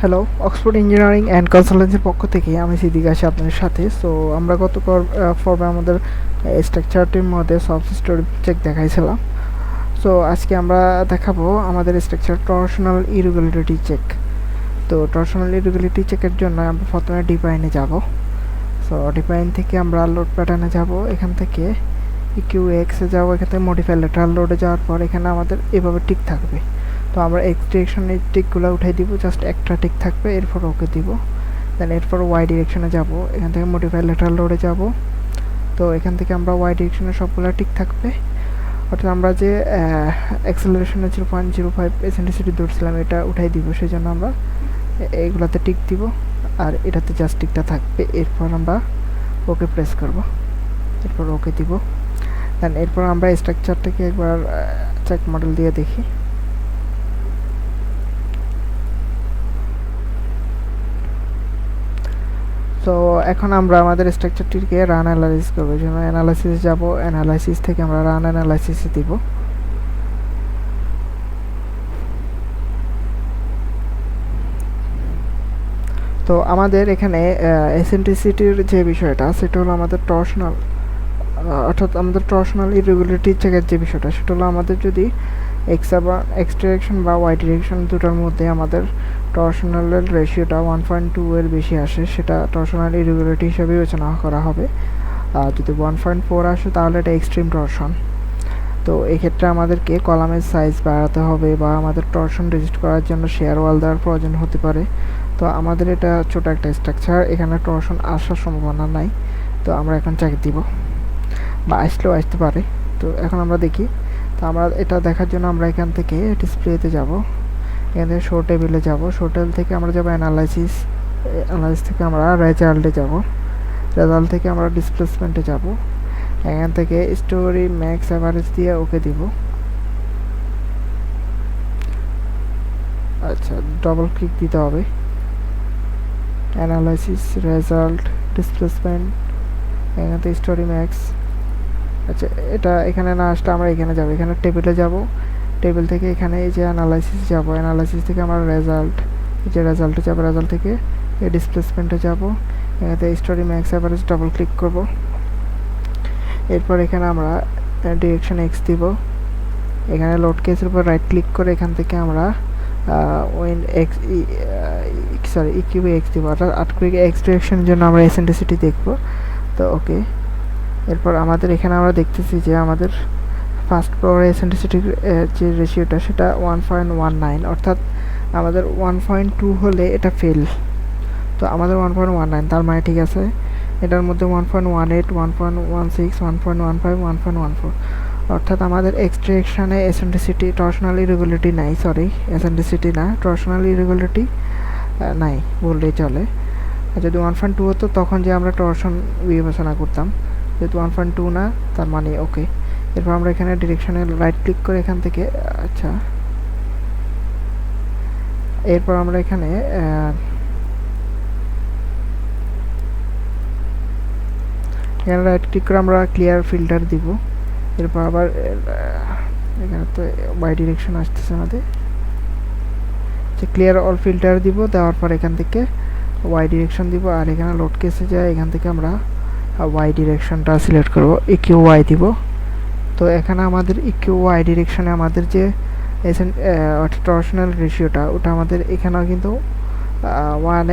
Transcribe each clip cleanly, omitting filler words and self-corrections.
Hello, Oxford engineering and কনসালটেন্সির পক্ষ থেকে আমি সিদ্দিক আছি আপনাদের সাথে। সো আমরা গত পর্বে আমাদের স্ট্রাকচারটির মধ্যে সফট স্টোরি চেক দেখাইছিলাম। সো আজকে আমরা দেখাবো আমাদের স্ট্রাকচার টর্শনাল ইরেগুলারিটি চেক। তো টর্শনাল ইরেগুলারিটি চেকের জন্য আমরা প্রথমে ডিফাইনে যাব। সো ডিফাইন থেকে আমরা লোড প্যাটার্নে যাব, এখান থেকে ইকিউ এক্সে যাবো, এখান থেকে মডিফাই ল্যাটারাল লোডে যাওয়ার পর এখানে আমাদের এভাবে টিক থাকবে। তো আমরা এক্স ডিরেকশনের টিকগুলো উঠাই দিব, জাস্ট একটা টিক থাকবে, এরপর ওকে দিব। দেন এরপর ওয়াই ডিরেকশনে যাব, এখান থেকে মডিফাই ল্যাটারাল লোডে যাব। তো এখান থেকে আমরা ওয়াই ডিরেকশনে সবগুলো টিক থাকবে, অর্থাৎ আমরা যে অ্যাক্সেলারেশনে 0.05 এসেন্ট্রিসিটি ধরছিলাম এটা উঠাই দিব, সেই জন্য আমরা এইগুলাতে টিক দিব, আর এটাতে জাস্ট টিকটা থাকবে। এরপর আমরা ওকে প্রেস করব, এরপর ওকে দিব। দেন এরপর আমরা স্ট্রাকচারটাকে একবার চেক মডেল দিয়ে দেখি। তো এখন আমরা আমাদের স্ট্রাকচারটিকে রান অ্যানালাইসিস করবো, এই জন্য অ্যানালাইসিস যাব, অ্যানালাইসিস থেকে আমরা রান অ্যানালাইসিস দিব। তো আমাদের এখানে এসেন্ট্রিসিটির যে বিষয়টা সেটা হলো আমাদের টর্শনাল, অর্থাৎ আমাদের টর্শনাল ইরেগুলারিটি চেকের যে বিষয়টা সেটা হলো আমাদের যদি এক্স ডিরেকশন বা ওয়াই ডিরেকশন দুটোর মধ্যে আমাদের টর্শনালের রেশিওটা 1.2 এর বেশি আসে, সেটা টর্শনাল ইরেগুলারিটি হিসেবে বিবেচনা করা হবে। আর যদি 1.4 আসে তাহলে এটা এক্সট্রিম টর্শন। তো এক্ষেত্রে আমাদেরকে কলামের সাইজ বাড়াতে হবে বা আমাদের টর্শন রেজিস্ট করার জন্য শেয়ার ওয়াল দেওয়ার প্রয়োজন হতে পারে। তো আমাদের এটা ছোট একটা স্ট্রাকচার, এখানে টর্শন আসার সম্ভাবনা নাই। তো আমরা এখন চেক দিব, বা আসলেও আসতে পারে। তো এখন আমরা দেখি। তো আমরা এটা দেখার জন্য আমরা এখান থেকে ডিসপ্লেতে যাব, এখান থেকে শো টেবিলে যাব, শো টেবিল থেকে আমরা যাব অ্যানালাইসিস, অ্যানালাইসিস থেকে আমরা রেজাল্টে যাব, রেজাল্ট থেকে আমরা ডিসপ্লেসমেন্টে যাব, এখান থেকে স্টোরি ম্যাক্স অ্যাভারেজ দিয়ে ওকে দিব। আচ্ছা, ডবল ক্লিক দিতে হবে, অ্যানালাইসিস, রেজাল্ট, ডিসপ্লেসমেন্ট, এখান থেকে স্টোরি ম্যাক্স। আচ্ছা, এটা এখানে না আসলে আমরা এখানে যাব, এখানে টেবিলে যাব, টেবিল থেকে এখানে এই যে অ্যানালাইসিস যাব, অ্যানালাইসিস থেকে আমরা রেজাল্ট, এই যে রেজাল্টে যাব, রেজাল্ট থেকে এই ডিসপ্লেসমেন্টে যাব, এখানে story max average double click করব। এরপর এখানে আমরা ডিরেকশন এক্স দিব, এখানে লোড কেসের উপর রাইট ক্লিক করে এখান থেকে আমরা ওয়েন এক্স ইকিউ এক্স দিব, অর্থাৎ এক্স ডিরেকশনের জন্য আমরা এসেন্ট্রিসিটি দেখব। তো ওকে, এরপর আমাদের এখানে আমরা দেখতেছি যে আমাদের ফার্স্ট ফ্লোরে এসেন্ট্রিসিটির যে রেশিওটা সেটা 1.19, অর্থাৎ আমাদের 1.2 হলে এটা ফেল। তো আমাদের 1.19, তার মানে ঠিক আছে। এটার মধ্যে 1.18, 1.16, 1.15, 1.14, অর্থাৎ আমাদের এক্সট্রাকশনে এসেন্ট্রিসিটি টর্শনাল ইরেগুলারিটি নাই, সরি এসেন্ট্রিসিটি না, টর্শনাল ইরেগুলারিটি নাই বললেই চলে। যদি 1.2 হতো তখন যে আমরা টর্শন বিবেচনা করতাম, যেহেতু 1.2 না তার মানে ওকে। এরপর আমরা এখানে ডিরেকশনে রাইট ক্লিক করে এখান থেকে, আচ্ছা এরপর আমরা এখানে রাইট ক্লিক করে আমরা ক্লিয়ার ফিল্টার দিব। এরপর আবার এখানে তো ওয়াই ডিরেকশন আসতেছে আমাদের, যে ক্লিয়ার অল ফিল্টার দিব, দেওয়ার পর এখান থেকে ওয়াই ডিরেকশন দিব, আর এখানে লোড কেসে যায় এখান থেকে আমরা ওয়াই ডিরেকশনটা সিলেক্ট করব, ইকিউ ওয়াই দিব। তো এখানে আমাদের ইকিউ ওয়াই ডিরেকশনে আমাদের যে টর্শনাল রেশিওটা ওটা আমাদের এখানেও কিন্তু 1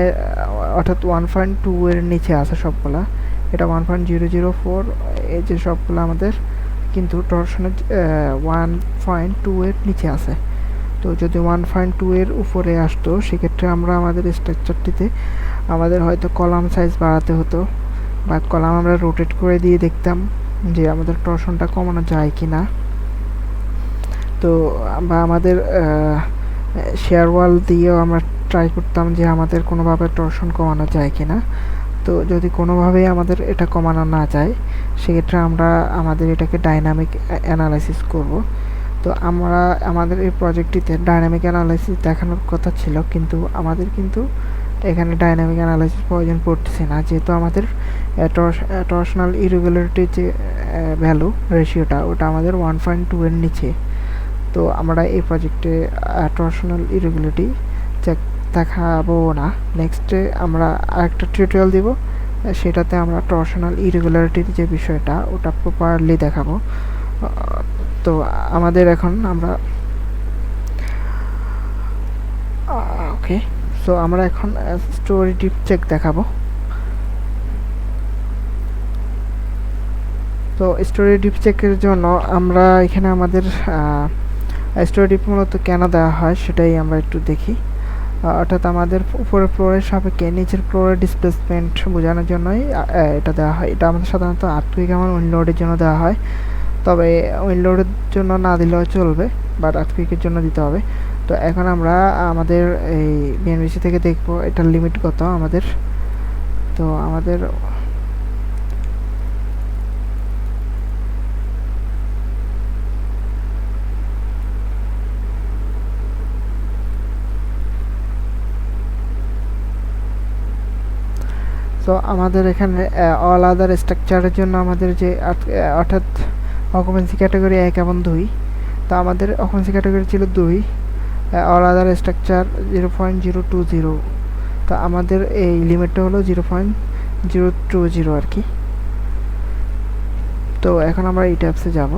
অর্থাৎ 1.2 এর নিচে আছে সবগুলা, এটা 1.004, এই যে সবগুলো আমাদের কিন্তু টর্শনের 1.2 এর নিচে আছে। তো যদি 1.2 এর উপরে আসতো সেক্ষেত্রে আমরা আমাদের স্ট্রাকচারটিতে আমাদের হয়তো কলাম সাইজ বাড়াতে হতো, বা কলাম আমরা রোটেট করে দিয়ে দেখতাম যে আমাদের টর্শনটা কমানো যায় কি না। তো বা আমাদের শেয়ার ওয়াল দিয়েও আমরা ট্রাই করতাম যে আমাদের কোনোভাবে টর্শন কমানো যায় কি না। তো যদি কোনোভাবেই আমাদের এটা কমানো না যায় সেক্ষেত্রে আমরা আমাদের এটাকে ডাইনামিক অ্যানালাইসিস করব। তো আমরা আমাদের এই প্রজেক্টটিতে ডাইনামিক অ্যানালাইসিস দেখানোর কথা ছিল, কিন্তু আমাদের কিন্তু এখানে ডাইনামিক অ্যানালাইসিস প্রয়োজন পড়তেছে না, যেহেতু আমাদের টর্শনাল ইরেগুলারিটির যে ভ্যালু রেশিওটা ওটা আমাদের 1.2 এর নিচে। তো আমরা এই প্রজেক্টে টর্শনাল ইরেগুলারিটি চেক দেখাবো না, নেক্সটে আমরা আরেকটা টিউটোরিয়াল দিব, সেটাতে আমরা টর্শনাল ইরেগুলারিটির যে বিষয়টা ওটা প্রপারলি দেখাবো। তো আমাদের এখন আমরা ওকে, সো আমরা এখন স্টোরি ডিপ চেক দেখাবো। তো স্টোরি ডিপ চেকের জন্য আমরা এখানে আমাদের স্টোরি ডিপ মূলত কেন দেওয়া হয় সেটাই আমরা একটু দেখি। অর্থাৎ আমাদের উপরের ফ্লোরের সাপেক্ষে নিচের ফ্লোরের ডিসপ্লেসমেন্ট বোঝানোর জন্যই এটা দেওয়া হয়। এটা আমাদের সাধারণত আর্থকুইক এবং উইন্ডলোডের জন্য দেওয়া হয়, তবে উইন্ডলোডের জন্য না দিলেও চলবে, বাট আর্থকুইকের জন্য দিতে হবে। তো এখন আমরা আমাদের এই বিএনবিসি থেকে দেখব এটার লিমিট কত আমাদের। তো আমাদের তো আমাদের এখানে অল আদার স্ট্রাকচারের জন্য আমাদের যে অর্থাৎ অকুপেন্সি ক্যাটাগরি 1 এবং 2, তো আমাদের অকুপেন্সি ক্যাটাগরি ছিল 2, অল আদার স্ট্রাকচার 0.020, তো আমাদের এই লিমিটটা হলো 0.020 আর কি। তো এখন আমরা ETABS-এ যাব।